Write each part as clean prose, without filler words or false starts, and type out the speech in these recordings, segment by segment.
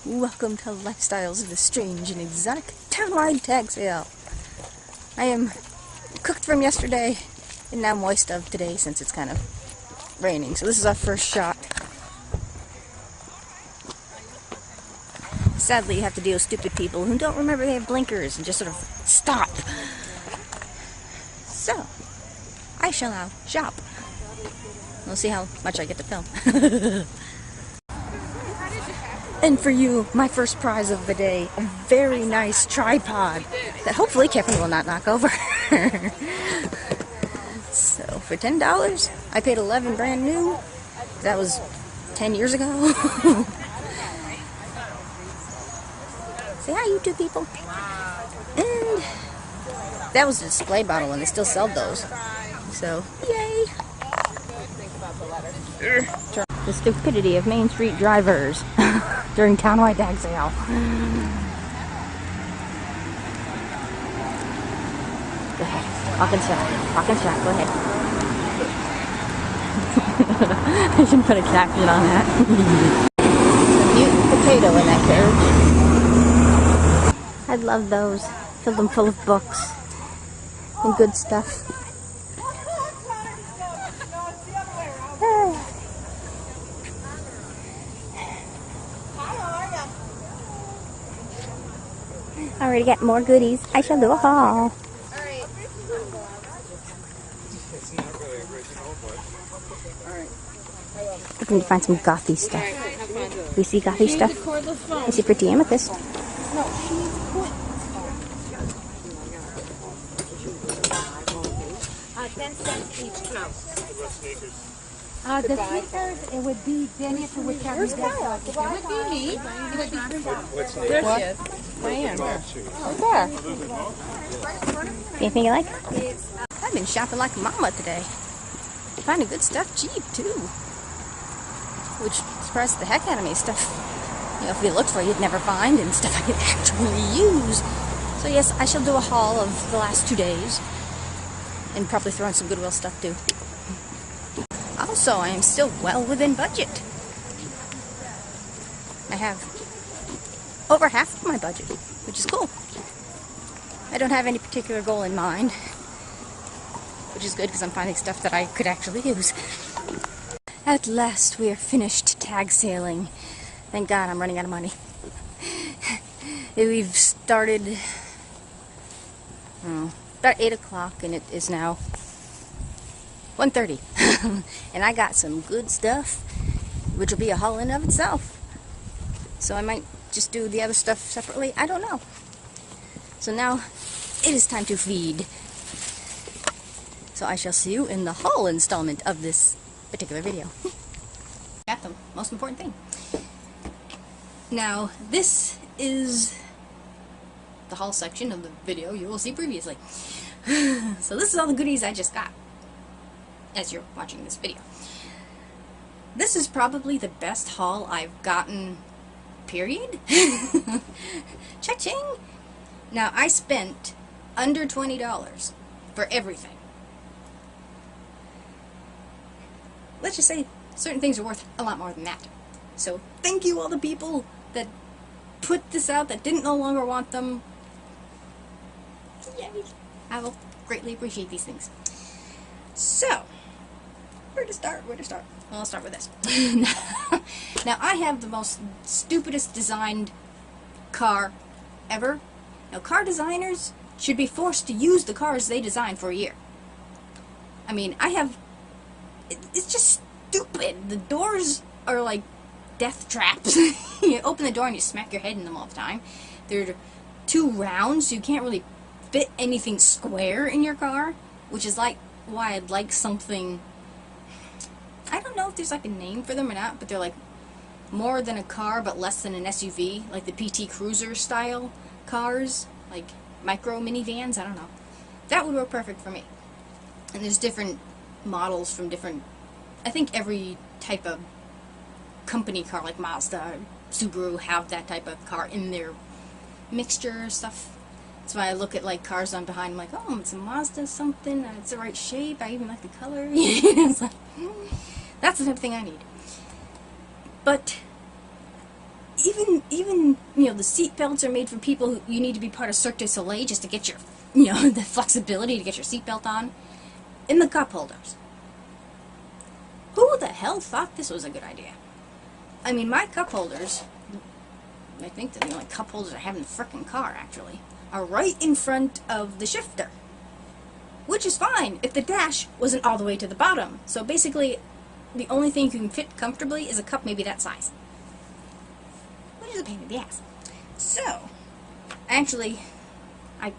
Welcome to Lifestyles of the Strange and Exotic Townwide Tag Sale. I am cooked from yesterday and now moist of today since it's kind of raining. So this is our first shot. Sadly, you have to deal with stupid people who don't remember they have blinkers and just sort of stop. So, I shall now shop. We'll see how much I get to film. And for you, my first prize of the day, a very nice tripod that hopefully Kevin will not knock over. So for $10, I paid $11 brand new. That was 10 years ago. Say hi, you two people. And that was a display bottle and they still sell those. So, yay. The stupidity of Main Street drivers during townwide tag sale. Go ahead. Walk and shop. Go ahead. I should put a caption on that. A mutant potato in that carriage. I love those. Fill them full of books and good stuff. Already got more goodies. I shall do a haul. Alright. I need to find some gothy stuff. We see gothy stuff? I see pretty amethyst. No, 10 cents each close. The sneakers, it would be Dennis who would carry that. It would be me. It would be There she is. Diane. Right there. Anything you like? I've been shopping like a mama today. Finding good stuff cheap too. Which surprised the heck out of me. Stuff, you know, if you looked for you'd never find, and stuff I could actually use. So yes, I shall do a haul of the last 2 days. And probably throw in some Goodwill stuff too. Also, I am still well within budget. I have over half of my budget, which is cool. I don't have any particular goal in mind, which is good because I'm finding stuff that I could actually use. At last, we are finished tag sailing. Thank God I'm running out of money. We've started about 8 o'clock and it is now 1:30. And I got some good stuff, which will be a haul in of itself. So I might just do the other stuff separately. I don't know. So now it is time to feed. So I shall see you in the haul installment of this particular video. Got the most important thing. Now this is the haul section of the video you will see previously. So this is all the goodies I just got as you're watching this video. This is probably the best haul I've gotten, period. Cha-ching! Now, I spent under $20 for everything. Let's just say certain things are worth a lot more than that. So, thank you all the people that put this out that didn't no longer want them. Yay! I will greatly appreciate these things. So, where to start? Well, I'll start with this. Now, I have the most stupidest designed car ever. Now, car designers should be forced to use the cars they design for a year. I mean, it's just stupid. The doors are like death traps. You open the door and you smack your head in them all the time. They're too round, so you can't really fit anything square in your car, which is like why I'd like something. I don't know if there's like a name for them or not, but they're like more than a car but less than an SUV, like the PT Cruiser style cars, like micro minivans. I don't know. That would work perfect for me. And there's different models from different, I think every type of company car, like Mazda, Subaru, have that type of car in their mixture stuff. That's why I look at like cars on behind. I'm like, oh, it's a Mazda something. It's the right shape. I even like the color. It's like, that's the type of thing I need. But even you know, the seat belts are made for people who you need to be part of Cirque du Soleil just to get your, you know, the flexibility to get your seat belt on. In the cup holders. Who the hell thought this was a good idea? I mean, my cup holders, I think they're the only cup holders I have in the frickin' car, actually, are right in front of the shifter. Which is fine if the dash wasn't all the way to the bottom. So basically, the only thing you can fit comfortably is a cup maybe that size. Which is a pain in the ass. So, actually, I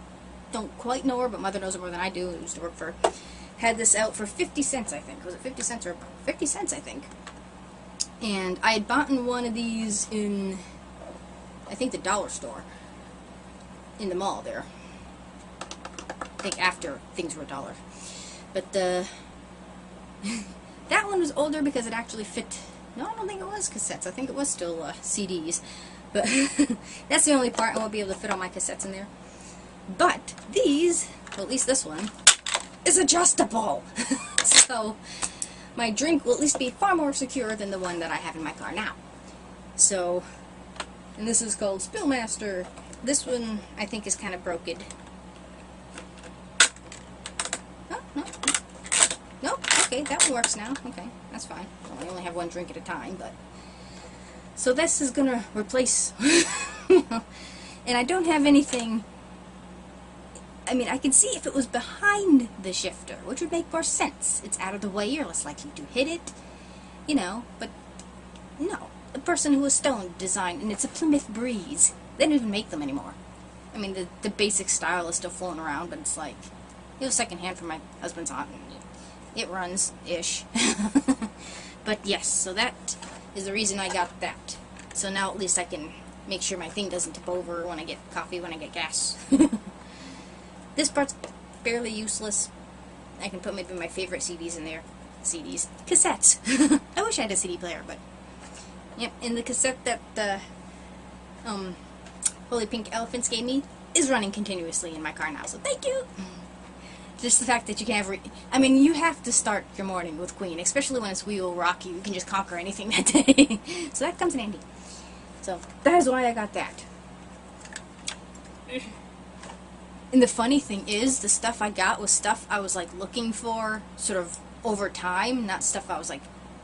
don't quite know her, but Mother knows her more than I do. I used to work for her. Had this out for 50 cents, I think. Was it 50 cents or 50 cents, I think. And I had bought one of these in, I think, the dollar store in the mall there. I think after things were $1. But that one was older because it actually fit. No, I don't think it was cassettes. I think it was still CDs. But that's the only part I won't be able to fit all my cassettes in there. But these, well, at least this one, is adjustable. So my drink will at least be far more secure than the one that I have in my car now. So, and this is called Spillmaster. This one I think is kind of broken. Oh, no. No, okay, that one works now. Okay, that's fine. Well, I only have one drink at a time, but. So this is gonna replace. And I don't have anything. I mean, I can see if it was behind the shifter, which would make more sense. It's out of the way, you're less likely to hit it, you know, but no. The person who was stoned designed, and it's a Plymouth Breeze. They don't even make them anymore. I mean, the basic style is still floating around, but it's like, it was secondhand from my husband's aunt, and it runs-ish. But yes, so that is the reason I got that. So now at least I can make sure my thing doesn't tip over when I get coffee, when I get gas. This part's fairly useless. I can put maybe my favorite CDs in there. CDs. Cassettes. I wish I had a CD player, but... Yep, and the cassette that the Holy Pink Elephants gave me is running continuously in my car now, so thank you! Just the fact that you can have... I mean, you have to start your morning with Queen, especially when it's We Will Rock You. You can just conquer anything that day. So that comes in handy. So, that is why I got that. And the funny thing is, the stuff I got was stuff I was, like, looking for sort of over time, not stuff I was like,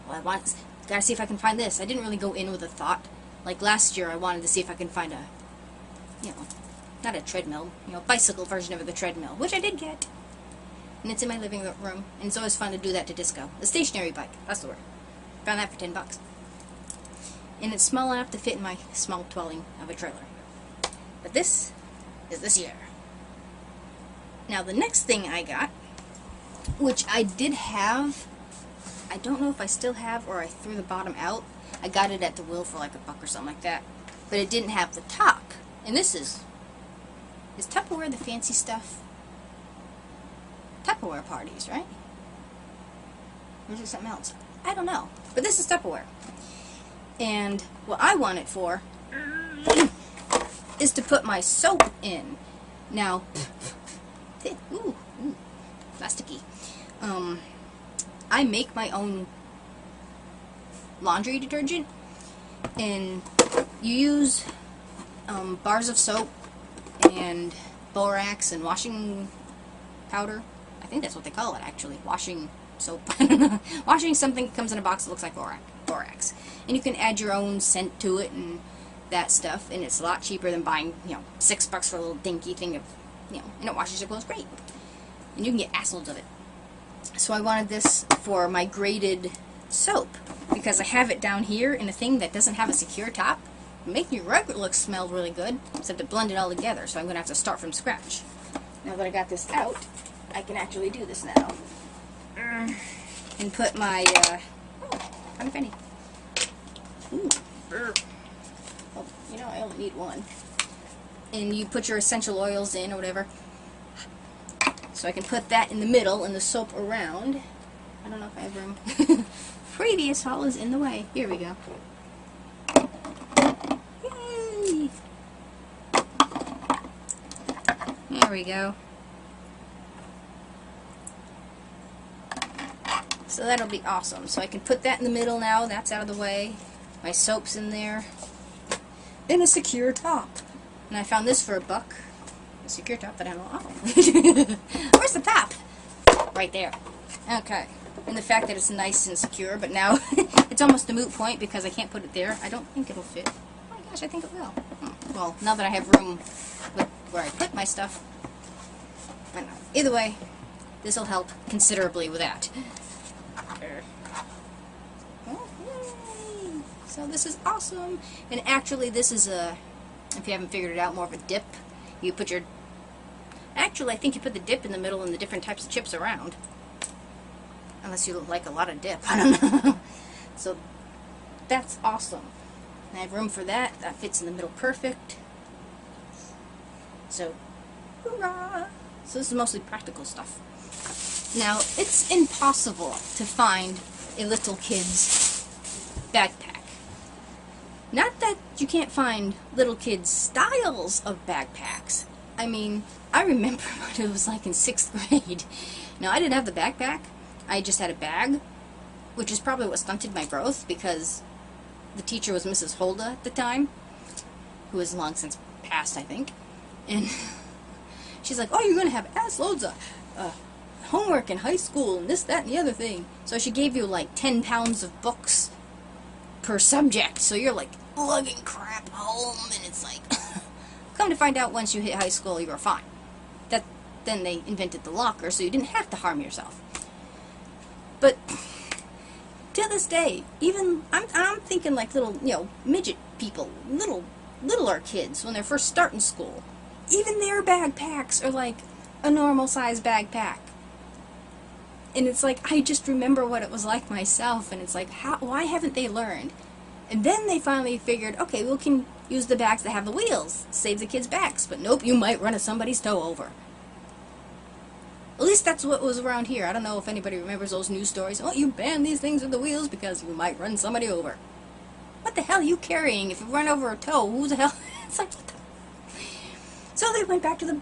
well, gotta see if I can find this. I didn't really go in with a thought. Like, last year I wanted to see if I can find a, you know, not a treadmill, you know, bicycle version of the treadmill, which I did get. And it's in my living room, and it's always fun to do that to disco. A stationary bike, that's the word. Found that for $10. And it's small enough to fit in my small dwelling of a trailer. But this is this year. Now, the next thing I got, which I did have, I don't know if I still have or I threw the bottom out. I got it at the Will for like $1 or something like that. But it didn't have the top. And this is Tupperware the fancy stuff? Tupperware parties, right? Or is it something else? I don't know. But this is Tupperware. And what I want it for is to put my soap in. Now, ooh, plasticky. I make my own laundry detergent, and you use bars of soap and borax and washing powder. I think that's what they call it, actually. Washing soap. I don't know. Washing something that comes in a box that looks like borax. And you can add your own scent to it and that stuff, and it's a lot cheaper than buying, you know, $6 for a little dinky thing of, you know, and it washes your clothes great. And you can get assloads of it. So I wanted this for my graded soap, because I have it down here in a thing that doesn't have a secure top. Make your rug look smell really good, except to blend it all together, so I'm going to have to start from scratch. Now that I got this out, I can actually do this now. And put my, I'm a penny. Ooh, oh, you know, I only need one. And you put your essential oils in or whatever. So I can put that in the middle and the soap around. I don't know if I have room. Previous haul is in the way. Here we go. Yay! There we go. So that'll be awesome. So I can put that in the middle now. That's out of the way. My soap's in there. in a secure top. And I found this for $1. A secure top that I don't know. Oh. Where's the top? Right there. Okay. And the fact that it's nice and secure, but now it's almost a moot point because I can't put it there. I don't think it'll fit. Oh my gosh, I think it will. Well, now that I have room where I put my stuff. I don't know. Either way, this will help considerably with that. Oh, yay! So this is awesome. And actually, this is a, if you haven't figured it out, more of a dip. You put your, actually, I think you put the dip in the middle and the different types of chips around. Unless you like a lot of dip. I don't know. So, that's awesome. And I have room for that. That fits in the middle perfect. So, hoorah! So this is mostly practical stuff. Now, it's impossible to find a little kid's backpack. Not that you can't find little kids' styles of backpacks. I mean, I remember what it was like in 6th grade. Now, I didn't have the backpack. I just had a bag, which is probably what stunted my growth, because the teacher was Mrs. Holda at the time, who has long since passed, I think. And she's like, oh, you're going to have loads of homework in high school, and this, that, and the other thing. So she gave you like 10 pounds of books per subject, so you're like lugging crap home, and it's like, come to find out once you hit high school, you were fine. Then they invented the locker, so you didn't have to harm yourself. But to this day, even I'm thinking like little, midget people, littler kids when they're first starting school. Even their backpacks are like a normal size backpack. And it's like, I just remember what it was like myself, and it's like, why haven't they learned? And then they finally figured, okay, we can use the bags that have the wheels, save the kids' backs. But nope, you might run somebody's toe over. At least that's what was around here. I don't know if anybody remembers those news stories. Oh, you ban these things with the wheels because you might run somebody over. What the hell are you carrying? If you run over a toe, who the hell? It's like, what the... So they went back to the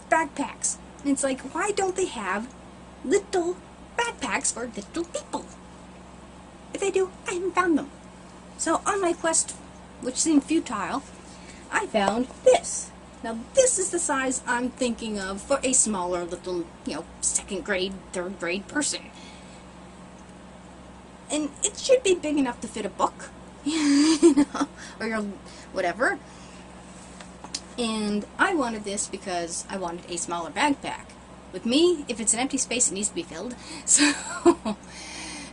backpacks. And it's like, why don't they have little backpacks for little people? If they do, I haven't found them. So on my quest, which seemed futile, I found this. Now this is the size I'm thinking of for a smaller little, 2nd grade, 3rd grade person. And it should be big enough to fit a book, or your whatever. And I wanted this because I wanted a smaller backpack. With me, if it's an empty space, it needs to be filled. So,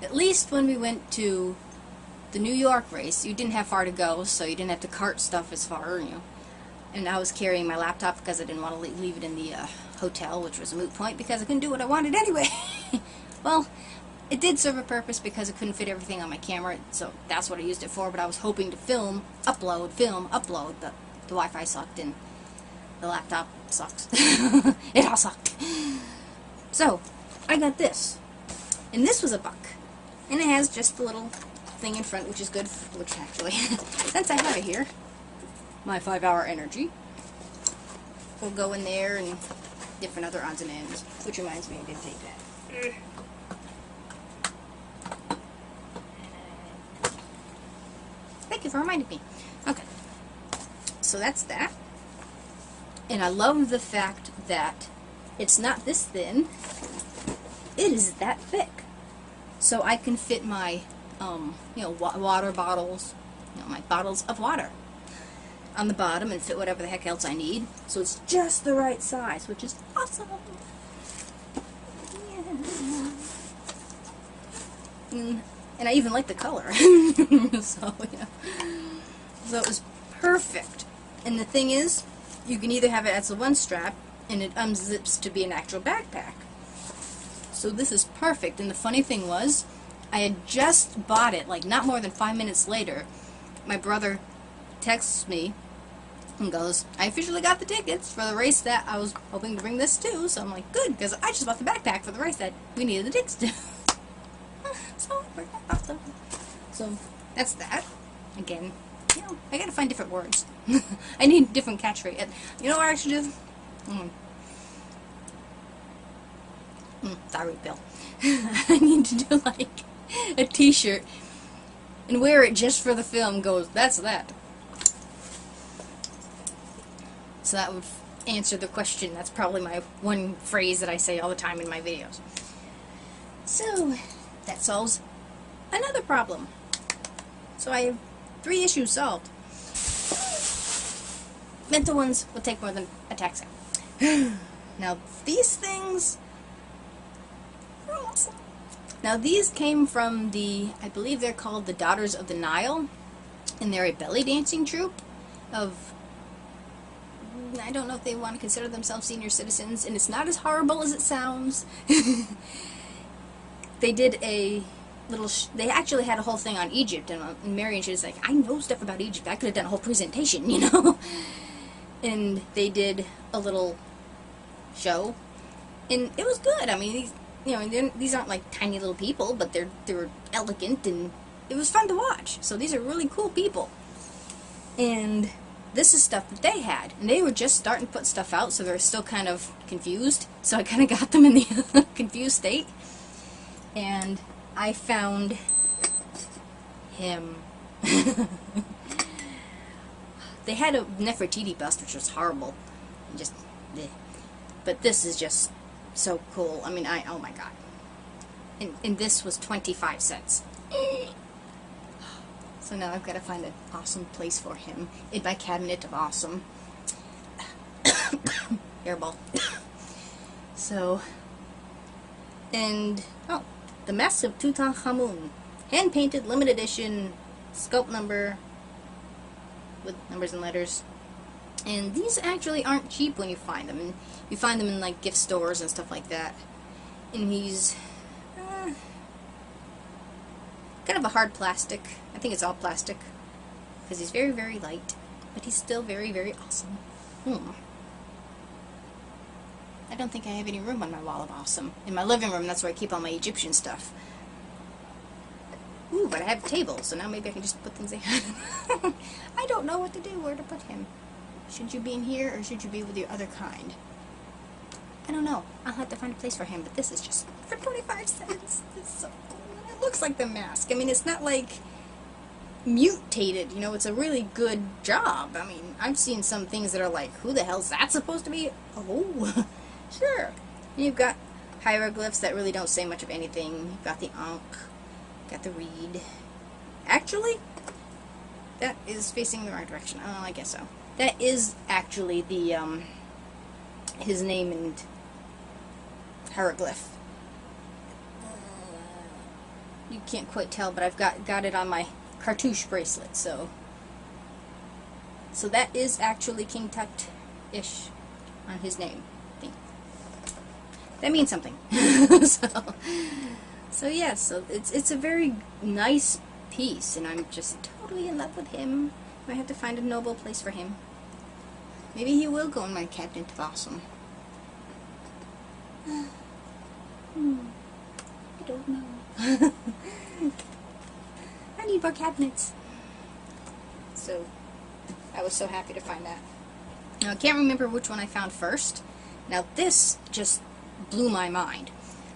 at least when we went to the New York race, you didn't have far to go, so you didn't have to cart stuff as far, And I was carrying my laptop because I didn't want to leave it in the hotel, which was a moot point because I couldn't do what I wanted anyway. Well, it did serve a purpose because I couldn't fit everything on my camera, so that's what I used it for. But I was hoping to film, upload. The Wi-Fi sucked and the laptop sucks. It all sucked. So, I got this. And this was $1. And it has just the little thing in front, which is good, which actually, since I have it here, my 5-hour energy will go in there and different other odds and ends, which reminds me I did take that. Thank you for reminding me. Okay, so that's that. And I love the fact that it's not this thin, it is that thick. So I can fit my, water bottles, my bottles of water on the bottom and fit whatever the heck else I need. So it's just the right size, which is awesome. Yeah. And I even like the color. So, yeah. So it was perfect. And the thing is, you can either have it as a one strap and it unzips to be an actual backpack. So this is perfect. And the funny thing was, I had just bought it, like not more than 5 minutes later. My brother texts me and goes, I officially got the tickets for the race that I was hoping to bring this to. So I'm like, good, because I just bought the backpack for the race that we needed the tickets to. So it worked out awesome. So that's that. Again, I gotta find different words. I need different catchphrase. You know what I should do? Sorry, Bill. I need to do like a t-shirt and wear it just for the film. Goes, that's that. So that would answer the question. That's probably my one phrase that I say all the time in my videos. So, that solves another problem. So I have 3 issues solved. Mental ones will take more than a taxi. Now, these things are awesome. Now, these came from I believe they're called the Daughters of the Nile, and they're a belly dancing troupe of, I don't know if they want to consider themselves senior citizens, and it's not as horrible as it sounds. They did a little, they actually had a whole thing on Egypt, and Marion, she was like, I know stuff about Egypt, I could have done a whole presentation, you know? And they did a little show, and it was good. I mean, these, you know, these aren't like tiny little people, but they were elegant, and it was fun to watch. So these are really cool people. And this is stuff that they had, and they were just starting to put stuff out, so they were still kind of confused. So I kind of got them in the confused state, and I found him. They had a Nefertiti bust, which was horrible, just, bleh. But this is just so cool. I mean, oh my god. And this was 25 cents. So now I've got to find an awesome place for him in my cabinet of awesome. Airball. So, and, oh, the Mess of Tutankhamun. Hand-painted, limited edition, sculpt number, with numbers and letters. And these actually aren't cheap when you find them. And you find them in, like, gift stores and stuff like that. And he's kind of a hard plastic. I think it's all plastic, because he's very, very light, but he's still very, very awesome. I don't think I have any room on my wall of awesome. In my living room, that's where I keep all my Egyptian stuff. Ooh, but I have a table, so now maybe I can just put things in. I don't know what to do, where to put him. Should you be in here, or should you be with your other kind? I don't know. I'll have to find a place for him, but this is just for 25 cents. It's so cool. And it looks like the mask. I mean, it's not like mutated, you know, it's a really good job. I mean, I've seen some things that are like, who the hell's that supposed to be? Oh, sure. You've got hieroglyphs that really don't say much of anything. You've got the Ankh, got the reed. Actually, that is facing the right direction. Oh, I guess so. That is actually the, his name and hieroglyph. You can't quite tell, but I've got it on my cartouche bracelet, so that is actually King Tut-ish on his name. I think that means something. so yeah, so it's a very nice piece, and I'm just totally in love with him. I have to find a noble place for him. Maybe he will go in my cabinet of awesome. I don't know. I need more cabinets. So, I was so happy to find that. Now, I can't remember which one I found first. Now, this just blew my mind.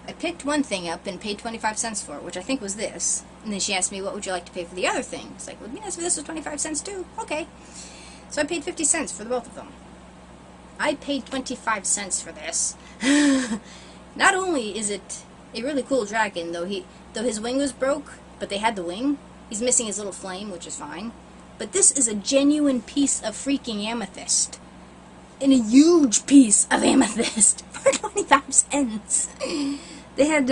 I picked one thing up and paid 25 cents for it, which I think was this. And then she asked me, what would you like to pay for the other thing? It's like, well, yes, this was 25 cents too. Okay. So I paid 50 cents for the both of them. I paid 25 cents for this. Not only is it a really cool dragon, though his wing was broke, but they had the wing. He's missing his little flame, which is fine. But this is a genuine piece of freaking amethyst. And a huge piece of amethyst for 25 cents. They had,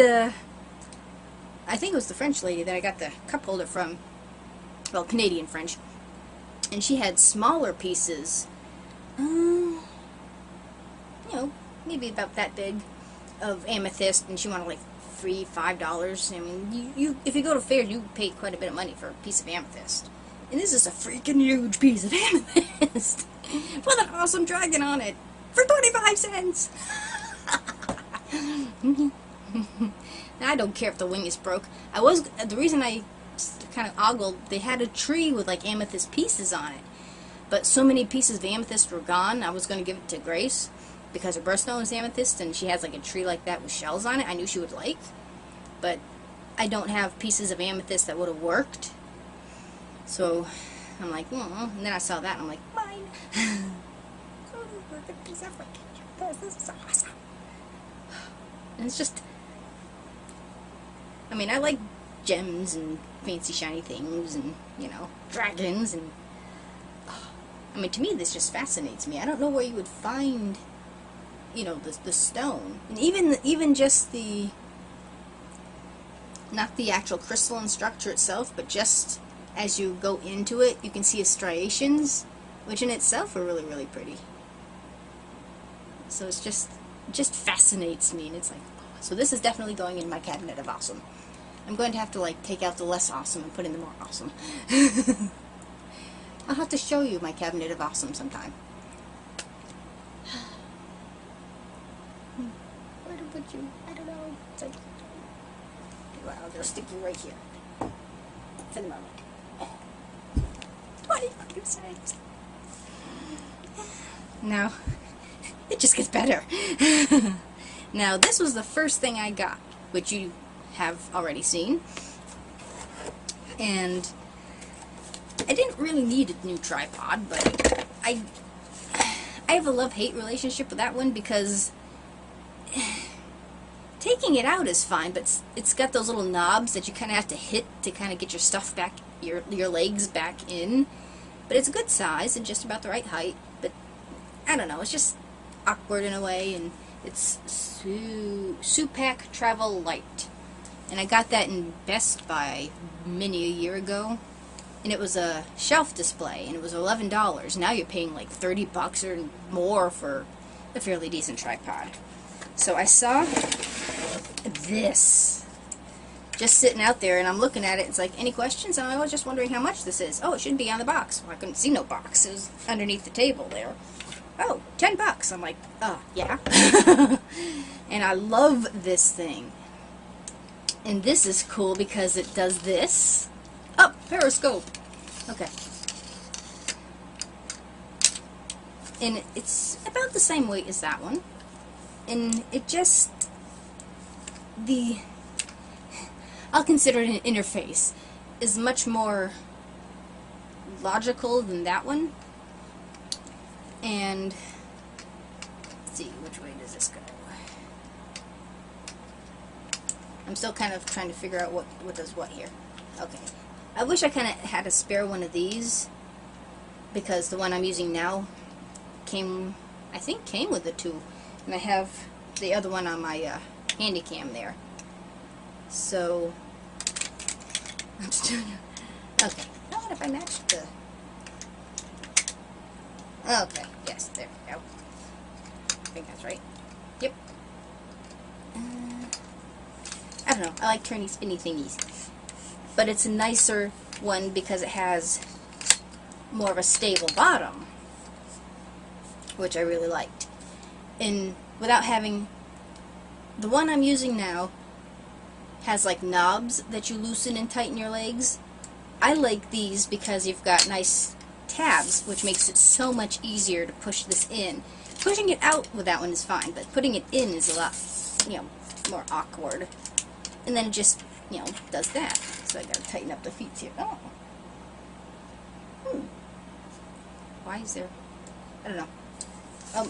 I think it was the French lady that I got the cup holder from. Well, Canadian French. And she had smaller pieces. You know, maybe about that big of amethyst, and she wanted like $3, $5. I mean, you if you go to fairs, you pay quite a bit of money for a piece of amethyst. And this is a freaking huge piece of amethyst with an awesome dragon on it for 25 cents. I don't care if the wing is broke. The reason I kind of ogled, they had a tree with like amethyst pieces on it, but so many pieces of amethyst were gone. I was going to give it to Grace because her birthstone is amethyst, and she has like a tree like that with shells on it. I knew she would like, but I don't have pieces of amethyst that would have worked. So I'm like, and then I saw that, and I'm like, mine. perfect piece of furniture. This is awesome. And it's just, I mean, I like gems and fancy shiny things and, you know, dragons and, I mean, to me this just fascinates me. I don't know where you would find, you know, the stone. And even just the, not the actual crystalline structure itself, but just as you go into it, you can see striations, which in itself are really, really pretty. So it's just fascinates me, and it's like, so this is definitely going in my cabinet of awesome. I'm going to have to, like, take out the less awesome and put in the more awesome. I'll have to show you my cabinet of awesome sometime. Where to put you? I don't know. It's like, well, I'll just stick you right here for the moment. 25 cents. Now, it just gets better. Now, this was the first thing I got, which you have already seen. And I didn't really need a new tripod, but I have a love-hate relationship with that one because taking it out is fine, but it's got those little knobs that you kind of have to hit to kind of get your stuff back, your legs back in. But it's a good size and just about the right height. But I don't know, it's just awkward in a way, and it's Supac Travel Light. And I got that in Best Buy many a year ago. And it was a shelf display, and it was $11. Now you're paying like $30 or more for a fairly decent tripod. So I saw this just sitting out there, and I'm looking at it. It's like, any questions? And I was just wondering how much this is. Oh, it should be on the box. Well, I couldn't see no box. It was underneath the table there. Oh, $10. I'm like, yeah. And I love this thing. And this is cool because it does this. Oh, periscope. Okay. And it's about the same weight as that one. And it just, I'll consider it an interface, is much more logical than that one. And let's see, which way does this go? I'm still kind of trying to figure out what does what here. Okay. I wish I kind of had a spare one of these, because the one I'm using now I think came with the two. And I have the other one on my handy cam there. So, I'm just doing it. Okay. Now what if I matched the... Okay. Yes, there we go. I think that's right. Yep. I don't know. I like turny spinny thingies. But it's a nicer one because it has more of a stable bottom, which I really liked. And without having... The one I'm using now has like knobs that you loosen and tighten your legs. I like these because you've got nice tabs, which makes it so much easier to push this in. Pushing it out with that one is fine, but putting it in is a lot, you know, more awkward. And then it just, you know, does that. So I gotta tighten up the feet here. Oh. Why is there... I don't know. Oh,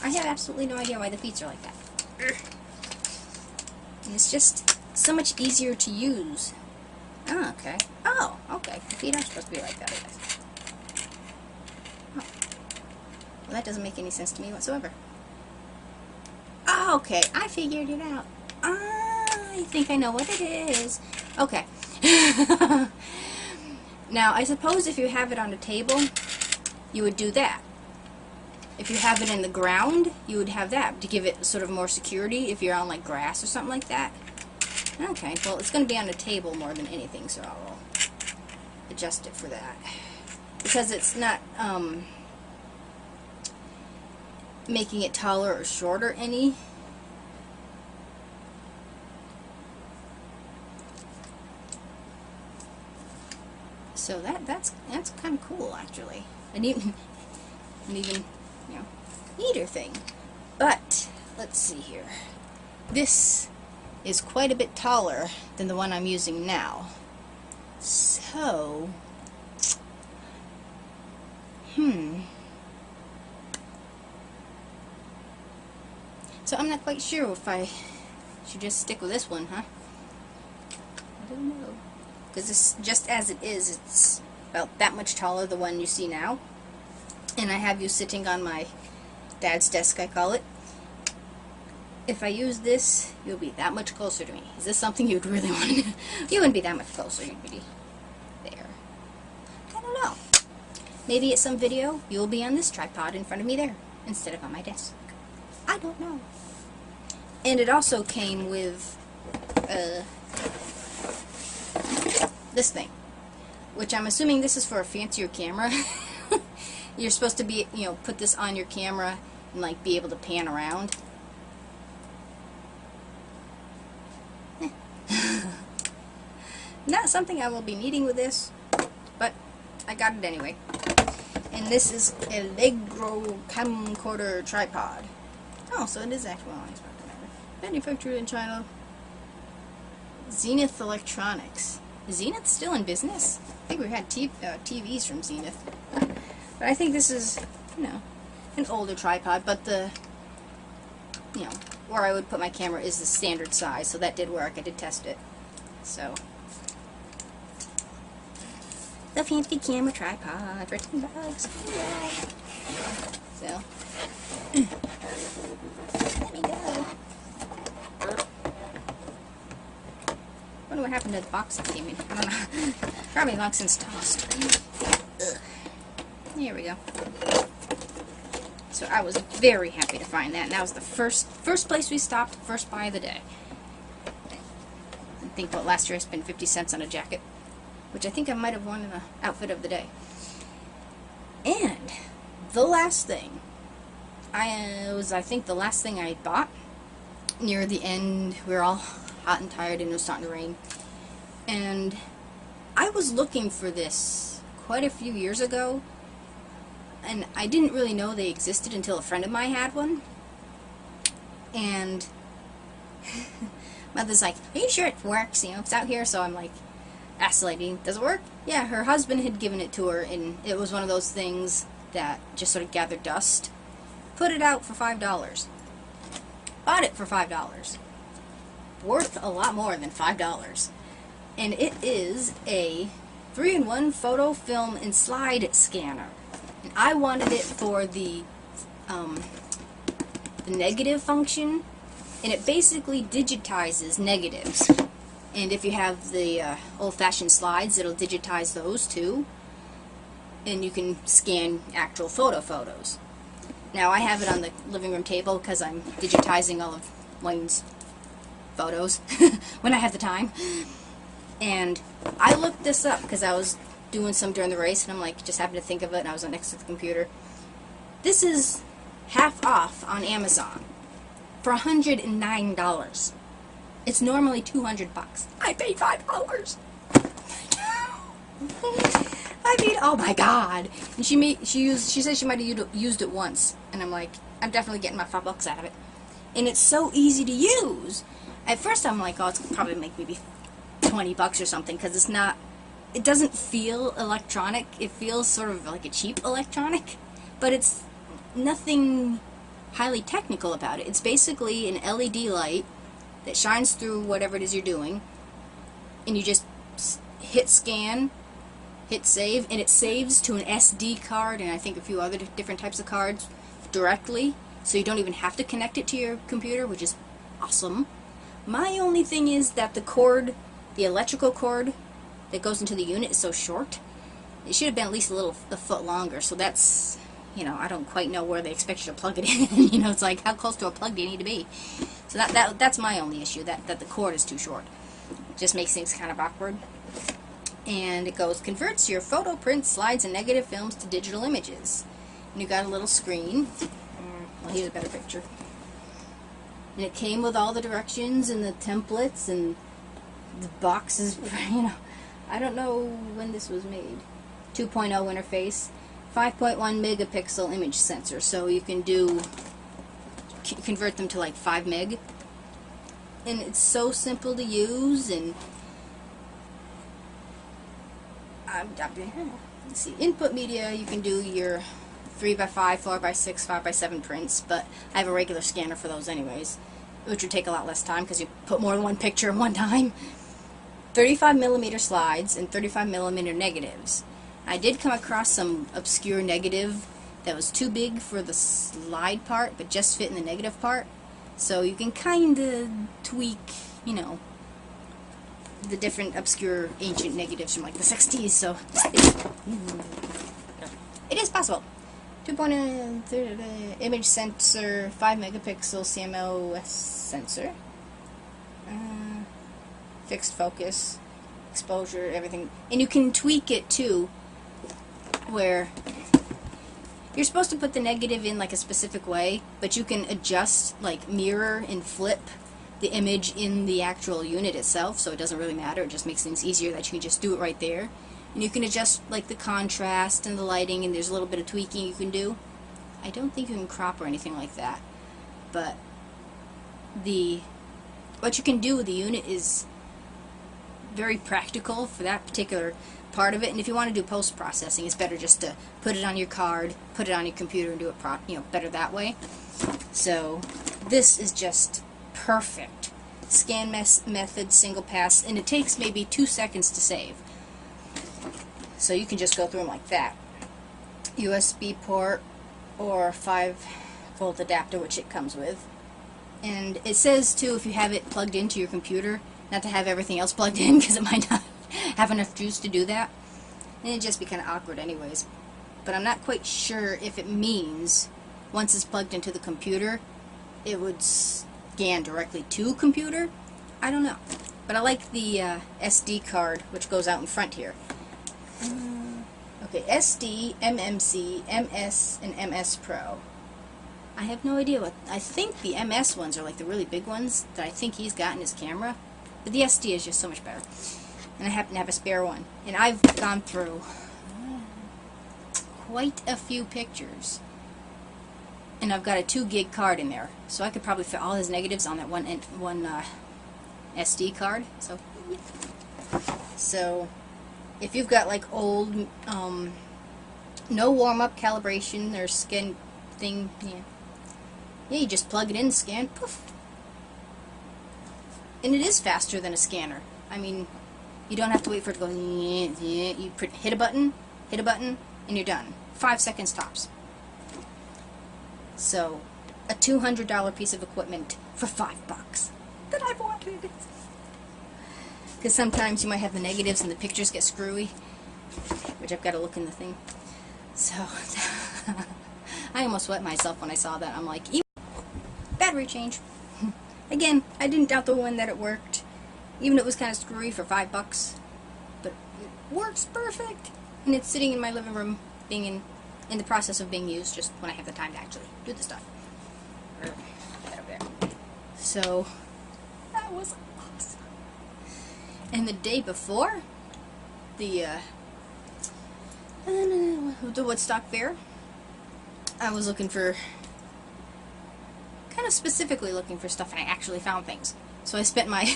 I have absolutely no idea why the feet are like that. And it's just so much easier to use. Oh, okay. Oh, okay. The feet aren't supposed to be like that, I guess. Oh. Well, that doesn't make any sense to me whatsoever. Oh, okay. I figured it out. I think I know what it is. Okay. Now, I suppose if you have it on a table, you would do that. If you have it in the ground, you would have that to give it sort of more security if you're on like grass or something like that. Okay, well, it's going to be on a table more than anything, so I'll adjust it for that. Because it's not making it taller or shorter any. So that's kind of cool, actually. An even you know, neater thing. But let's see here. This is quite a bit taller than the one I'm using now. So, So I'm not quite sure if I should just stick with this one, huh? I don't know. Because this, just as it is, it's about that much taller, the one you see now. And I have you sitting on my dad's desk, I call it. If I use this, you'll be that much closer to me. Is this something you'd really want to do? You wouldn't be that much closer. You'd be there. I don't know. Maybe at some video, you'll be on this tripod in front of me there, instead of on my desk. I don't know. And it also came with this thing, which I'm assuming this is for a fancier camera. You're supposed to be, you know, put this on your camera and like be able to pan around. Not something I will be needing with this, but I got it anyway. And this is a Allegro camcorder tripod. Oh, so it is actually, well, it's not gonna matter. Manufactured in China. Zenith Electronics. Is Zenith still in business? I think we had TVs from Zenith. But I think this is, you know, an older tripod, but the, you know, where I would put my camera is the standard size, so that did work. I did test it. So, the fancy camera tripod for $10. So, let me go. I wonder what happened to the box that came in. I don't know. Probably long since tossed. Ugh. Here we go. So I was very happy to find that, and that was the first place we stopped, first buy of the day. I think what last year I spent 50 cents on a jacket, which I think I might have worn in the outfit of the day. And the last thing, I think the last thing I bought near the end. We were all hot and tired, and it was starting to rain. And I was looking for this quite a few years ago, and I didn't really know they existed until a friend of mine had one. And Mother's like, "Are you sure it works? You know, it's out here." So I'm like, asked the lady, "Does it work?" Yeah, her husband had given it to her, and it was one of those things that just sort of gathered dust. Put it out for $5. Bought it for $5. Worth a lot more than $5. And it is a 3-in-1 photo, film, and slide scanner. And I wanted it for the negative function, and it basically digitizes negatives. And if you have the old-fashioned slides, it'll digitize those too, and you can scan actual photos. Now I have it on the living room table because I'm digitizing all of Wayne's photos when I have the time. And I looked this up because I was doing some during the race, and I'm like, just happened to think of it, and I was next to the computer. This is half off on Amazon for $109. It's normally $200. I paid $5. I mean, oh my God! And she said she might have used it once, and I'm like, I'm definitely getting my $5 out of it. And it's so easy to use. At first, I'm like, oh, it's probably make maybe $20 or something, because it's not. It doesn't feel electronic. It feels sort of like a cheap electronic, but it's nothing highly technical about it. It's basically an LED light that shines through whatever it is you're doing, and you just hit scan, hit save, and it saves to an SD card and I think a few other different types of cards directly, so you don't even have to connect it to your computer, which is awesome. My only thing is that the cord, the electrical cord that goes into the unit is so short. It should have been at least a foot longer, so that's, you know, I don't quite know where they expect you to plug it in. You know, it's like, how close to a plug do you need to be? So that's my only issue, that the cord is too short. It just makes things kind of awkward. And it goes, converts your photo, prints, slides, and negative films to digital images. And you got a little screen. Well, here's a better picture. And it came with all the directions and the templates and the boxes, you know. I don't know when this was made. 2.0 interface. 5.1 megapixel image sensor, so you can convert them to like 5 meg. And it's so simple to use, and let's see, input media, you can do your 3x5, 4x6, 5x7 prints, but I have a regular scanner for those anyways, which would take a lot less time because you put more than one picture in one time. 35mm slides and 35mm negatives. I did come across some obscure negative that was too big for the slide part, but just fit in the negative part. So you can kind of tweak, you know, the different obscure ancient negatives from like the 60s. So it is possible. 2.0 image sensor, 5 megapixel CMOS sensor, fixed focus, exposure, everything, and you can tweak it too, where you're supposed to put the negative in like a specific way, but you can adjust, like mirror and flip the image in the actual unit itself, so it doesn't really matter. It just makes things easier that you can just do it right there. And you can adjust like the contrast and the lighting, and there's a little bit of tweaking you can do. I don't think you can crop or anything like that, but what you can do with the unit is very practical for that particular part of it. And if you want to do post-processing, it's better just to put it on your card, put it on your computer, and do it better that way. So this is just perfect. Scan method, single pass, and it takes maybe 2 seconds to save. So you can just go through them like that. USB port or 5-volt adapter, which it comes with. And it says too, if you have it plugged into your computer, not to have everything else plugged in, because it might not have enough juice to do that. And it'd just be kind of awkward anyways. But I'm not quite sure if it means once it's plugged into the computer, it would scan directly to computer. I don't know. But I like the SD card, which goes out in front here. Okay, SD, MMC, MS, and MS Pro. I have no idea what... I think the MS ones are like the really big ones that I think he's got in his camera. But the SD is just so much better. And I happen to have a spare one. And I've gone through quite a few pictures. And I've got a 2 gig card in there. So I could probably fit all his negatives on that one SD card. So if you've got like old, no warm-up calibration or scan thing, yeah, you just plug it in, scan, poof. And it is faster than a scanner. I mean, you don't have to wait for it to go, you hit a button, and you're done. 5 seconds tops. So, a $200 piece of equipment for $5 that I've wanted. Because sometimes you might have the negatives and the pictures get screwy, which I've got to look in the thing. So, I almost wet myself when I saw that. I'm like, battery change. Again, I didn't doubt the one that it worked, even though it was kind of screwy for $5, but it works perfect. And it's sitting in my living room, being in the process of being used, just when I have the time to actually do the stuff. Right up there. So, that was awesome. And the day before, the Woodstock Fair, I was looking for, kind of specifically looking for stuff, and I actually found things. So I spent my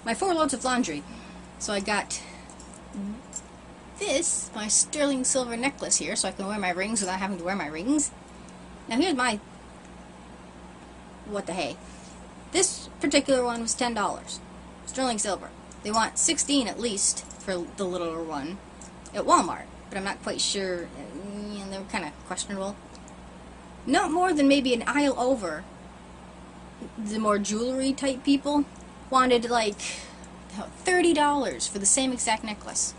my 4 loads of laundry. So I got this, my sterling silver necklace here, so I can wear my rings without having to wear my rings. Now here's my, what the hey. This particular one was $10. Sterling silver. They want 16 at least for the littler one at Walmart, but I'm not quite sure. They were kind of questionable. Not more than maybe an aisle over, the more jewelry type people wanted like $30 for the same exact necklace.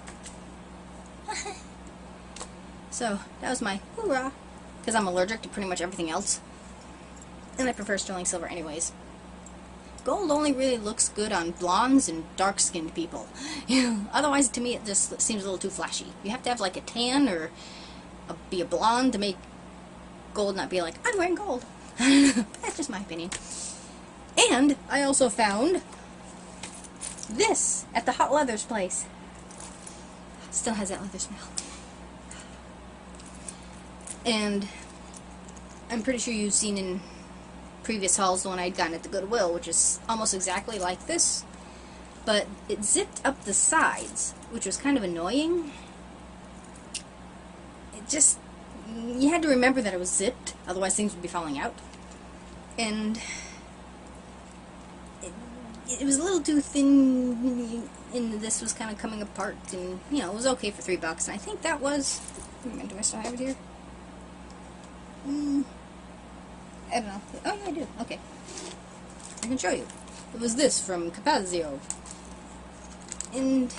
So that was my hoorah, because I'm allergic to pretty much everything else, and I prefer sterling silver anyways. Gold only really looks good on blondes and dark-skinned people. Otherwise, to me, it just seems a little too flashy. You have to have like a tan or be a blonde to make gold not be like, I'm wearing gold. That's just my opinion. And I also found this at the Hot Leathers place. Still has that leather smell. And I'm pretty sure you've seen in previous hauls the one I'd gotten at the Goodwill, which is almost exactly like this, but it zipped up the sides, which was kind of annoying. It just you had to remember that it was zipped, otherwise things would be falling out. And it was a little too thin, and this was kind of coming apart, and, you know, it was okay for $3, and I think that was, do I still have it here? I don't know. Oh, yeah, I do. Okay. I can show you. It was this from Capazio. And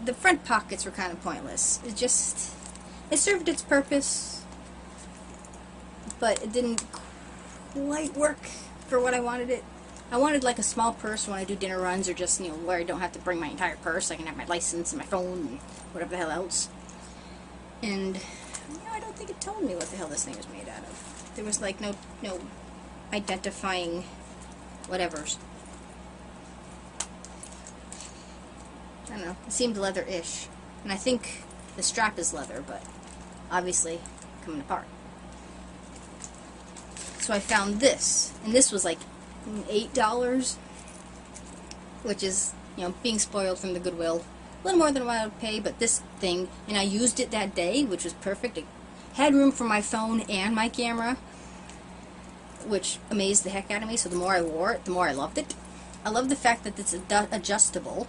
the front pockets were kind of pointless. It served its purpose, but it didn't quite work for what I wanted it. I wanted like a small purse when I do dinner runs, or just, you know, where I don't have to bring my entire purse. I can have my license and my phone and whatever the hell else. And, you know, I don't think it told me what the hell this thing was made out of. There was like no identifying whatevers. I don't know. It seemed leather-ish. And I think the strap is leather, but obviously coming apart. So I found this. And this was like $8, which is, you know, being spoiled from the Goodwill. A little more than what I would pay, but this thing, and I used it that day, which was perfect. It had room for my phone and my camera, which amazed the heck out of me. So the more I wore it, the more I loved it. I love the fact that it's adjustable,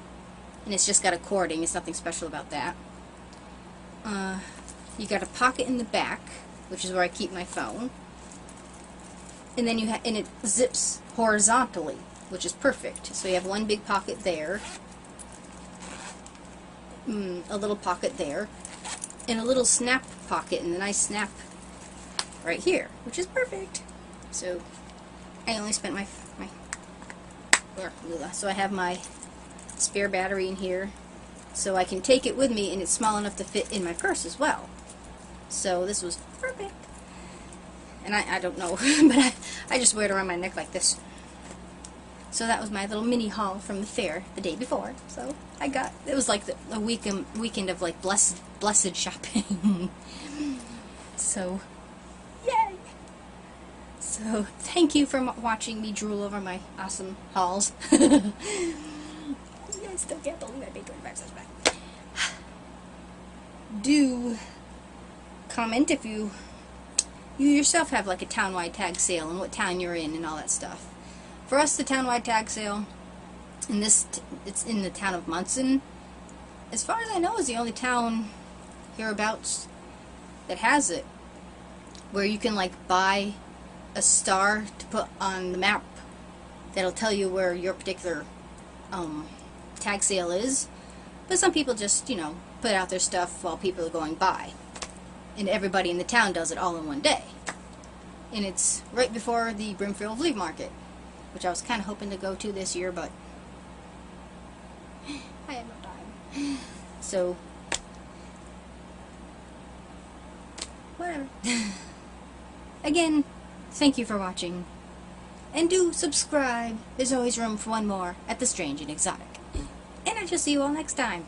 and it's just got a cording. It's nothing special about that. You got a pocket in the back, which is where I keep my phone, and then and it zips horizontally, which is perfect. So you have one big pocket there, a little pocket there, and a little snap pocket, and a nice snap right here, which is perfect. So I only spent so I have my spare battery in here, so I can take it with me, and it's small enough to fit in my purse as well. So this was perfect. And I don't know, but I just wear it around my neck like this. So that was my little mini haul from the fair the day before. So it was like a weekend of like blessed shopping. So, yay! So, thank you for watching me drool over my awesome hauls. I still can't believe I paid 25 cents back. Do comment if you yourself have like a town-wide tag sale and what town you're in and all that stuff. For us, the town-wide tag sale, it's in the town of Munson. As far as I know, is the only town hereabouts that has it, where you can like buy a star to put on the map that'll tell you where your particular tag sale is. But some people just, you know, put out their stuff while people are going by, and everybody in the town does it all in one day. And it's right before the Brimfield Flea Market, which I was kind of hoping to go to this year, but I had no time. So, whatever. Again, thank you for watching. And do subscribe. There's always room for one more at The Strange and Exotic. And I shall see you all next time.